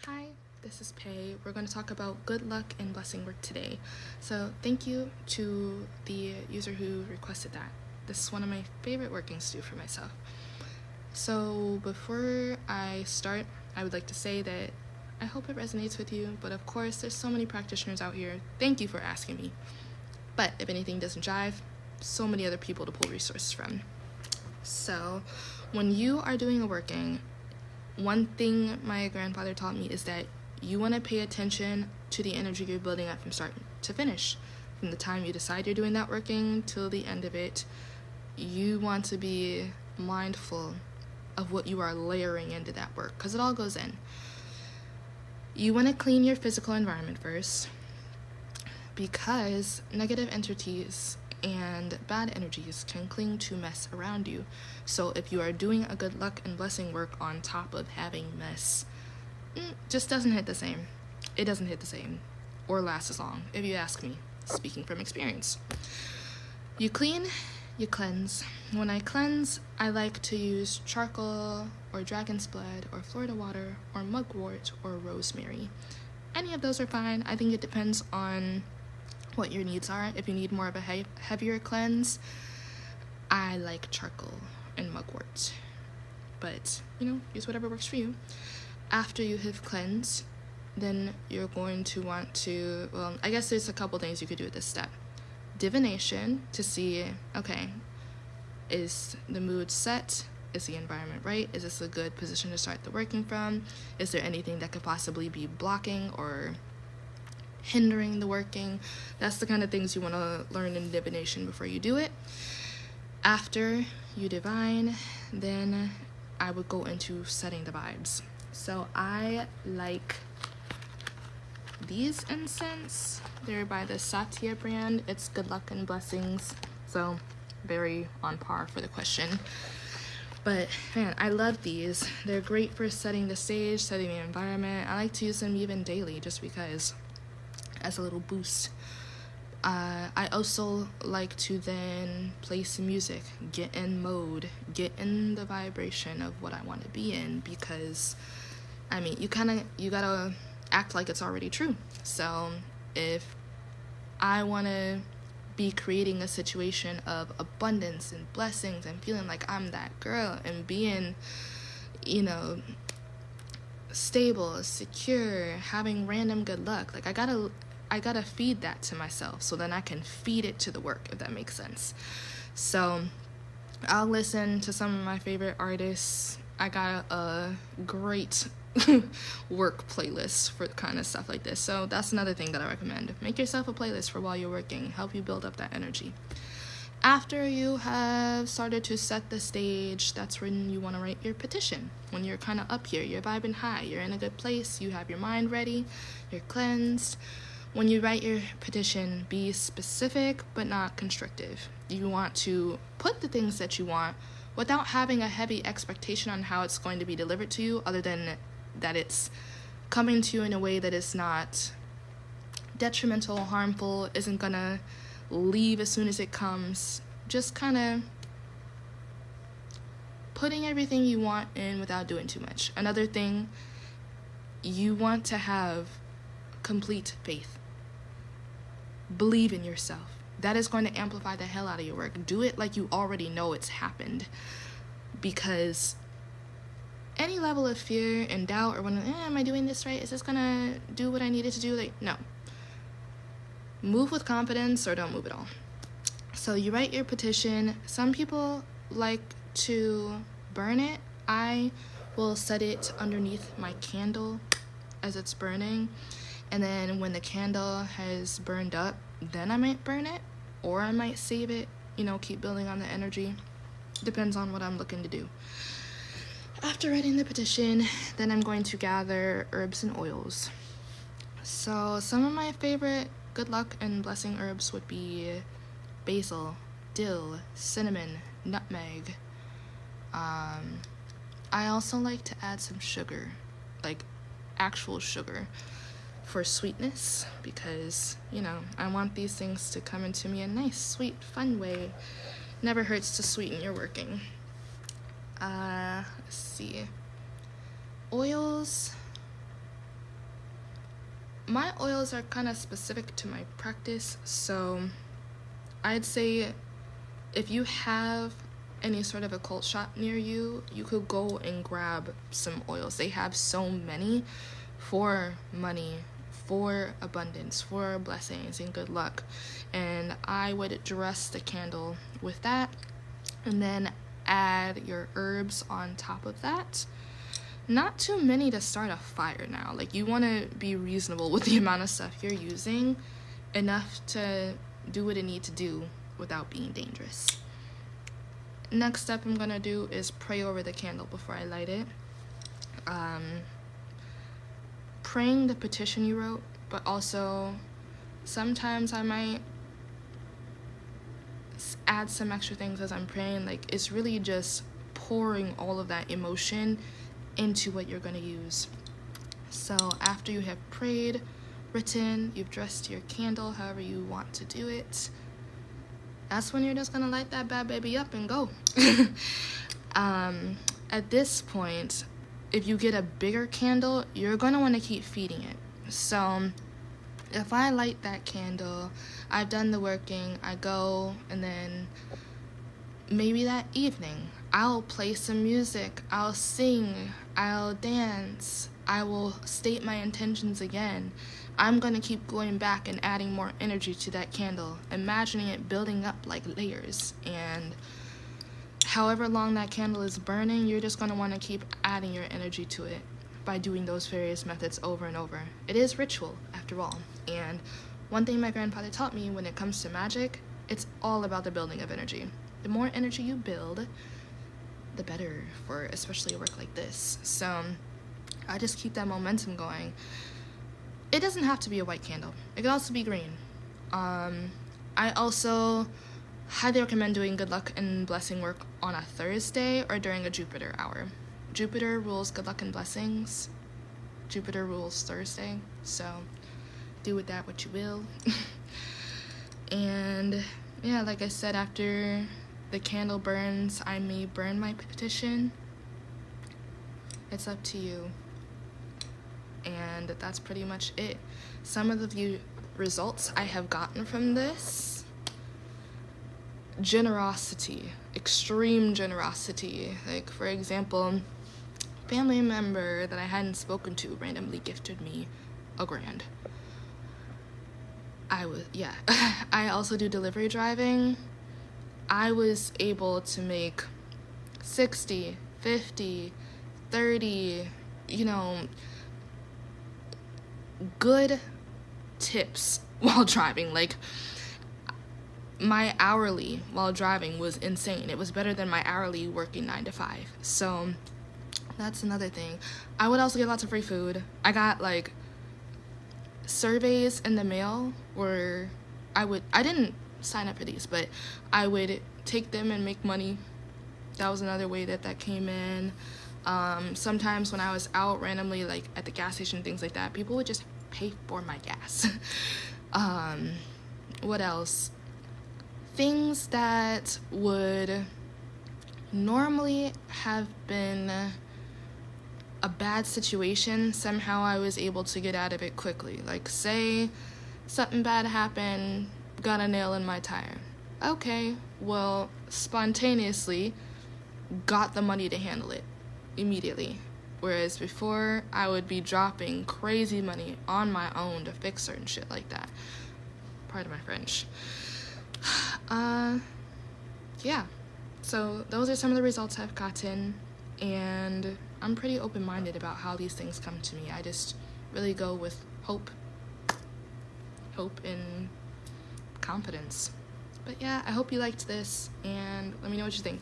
Hi, this is Pei. We're going to talk about good luck and blessing work today. So, thank you to the user who requested that. This is one of my favorite workings to do for myself. So, before I start, I would like to say that I hope it resonates with you, but of course, there's so many practitioners out here. Thank you for asking me. But if anything doesn't jive, so many other people to pull resources from. So, when you are doing a working, one thing my grandfather taught me is that you want to pay attention to the energy you're building up from start to finish. From the time you decide you're doing that working till the end of it, you want to be mindful of what you are layering into that work, because it all goes in. You want to clean your physical environment first, because negative entities and bad energies can cling to mess around you. So if you are doing a good luck and blessing work on top of having mess, just doesn't hit the same. It doesn't hit the same or last as long, if you ask me, speaking from experience. You clean, you cleanse. When I cleanse, I like to use charcoal or dragon's blood or Florida water or mugwort or rosemary. Any of those are fine. I think it depends on what your needs are. If you need more of a heavier cleanse, I like charcoal and mugwort. But, use whatever works for you. After you have cleansed, then you're going to want to, I guess there's a couple things you could do at this step. Divination to see, okay, is the mood set? Is the environment right? Is this a good position to start the working from? Is there anything that could possibly be blocking or hindering the working? That's the kind of things you want to learn in divination before you do it. After you divine, then I would go into setting the vibes. So I like these incense. They're by the Satya brand. It's good luck and blessings, so very on par for the question. But man, I love these. They're great for setting the stage, setting the environment. I like to use them even daily just because, as a little boost. I also like to then play some music, get in mode, get in the vibration of what I want to be in, because you gotta act like it's already true. So if I want to be creating a situation of abundance and blessings and feeling like I'm that girl and being, stable, secure, having random good luck, like I gotta feed that to myself so then I can feed it to the work, if that makes sense. So I'll listen to some of my favorite artists. I got a great work playlist for kind of stuff like this. So that's another thing that I recommend. Make yourself a playlist for while you're working. Help you build up that energy. After you have started to set the stage, that's when you want to write your petition. When you're kind of up here, you're vibing high, you're in a good place, you have your mind ready, you're cleansed. When you write your petition, be specific but not constrictive. You want to put the things that you want without having a heavy expectation on how it's going to be delivered to you, other than that it's coming to you in a way that is not detrimental, harmful, isn't going to leave as soon as it comes. Just kind of putting everything you want in without doing too much. Another thing, you want to have complete faith. Believe in yourself. That is going to amplify the hell out of your work. Do it like you already know it's happened, because any level of fear and doubt, or when am I doing this right? Is this gonna do what I needed to do? No. Move with confidence or don't move at all. So you write your petition. Some people like to burn it. I will set it underneath my candle as it's burning. And then when the candle has burned up, then I might burn it, or I might save it, keep building on the energy. Depends on what I'm looking to do. After writing the petition, then I'm going to gather herbs and oils. So some of my favorite good luck and blessing herbs would be basil, dill, cinnamon, nutmeg. I also like to add some sugar, like actual sugar, for sweetness, because I want these things to come into me in a nice, sweet, fun way. Never hurts to sweeten your working. Let's see. Oils, My oils are kind of specific to my practice, so I'd say if you have any sort of occult shop near you, you could go and grab some oils. They have so many for money, for abundance, for blessings and good luck. And I would dress the candle with that and then add your herbs on top of that. Not too many to start a fire now. Like, you want to be reasonable with the amount of stuff you're using, enough to do what it needs to do without being dangerous. Next step I'm gonna do is pray over the candle before I light it. Praying the petition you wrote, but also sometimes I might add some extra things as I'm praying. Like, it's really just pouring all of that emotion into what you're gonna use. So after you have prayed, written, you've dressed your candle however you want to do it, that's when you're just gonna light that bad baby up and go. At this point, if you get a bigger candle, you're gonna want to keep feeding it. So if I light that candle, I've done the working, I go, and then maybe that evening I'll play some music, I'll sing, I'll dance, I will state my intentions again. I'm going to keep going back and adding more energy to that candle, imagining it building up like layers. And however long that candle is burning, you're just going to want to keep adding your energy to it by doing those various methods over and over. It is ritual, after all. And one thing my grandfather taught me when it comes to magic, it's all about the building of energy. The more energy you build, the better for especially a work like this. So I just keep that momentum going. It doesn't have to be a white candle. It could also be green. I also highly recommend doing good luck and blessing work on a Thursday or during a Jupiter hour. Jupiter rules good luck and blessings. Jupiter rules Thursday. So do with that what you will. And yeah, like I said, after the candle burns, I may burn my petition. It's up to you. And that's pretty much it. Some of the results I have gotten from this: generosity, extreme generosity. Like, for example, a family member that I hadn't spoken to randomly gifted me $1,000. I also do delivery driving. I was able to make 60, 50, 30, good tips while driving. Like, my hourly while driving was insane. It was better than my hourly working 9 to 5. So that's another thing. I would also get lots of free food. I got like surveys in the mail where I didn't sign up for these, but I would take them and make money. That was another way that came in. Sometimes when I was out randomly, like at the gas station, things like that, people would just pay for my gas. What else? Things that would normally have been a bad situation, somehow I was able to get out of it quickly. Like, say something bad happened, got a nail in my tire. Okay, well, spontaneously got the money to handle it immediately. Whereas before, I would be dropping crazy money on my own to fix certain shit like that. Pardon my French. Yeah. So those are some of the results I've gotten, and I'm pretty open-minded about how these things come to me. I just really go with hope and confidence. But yeah, I hope you liked this, and let me know what you think.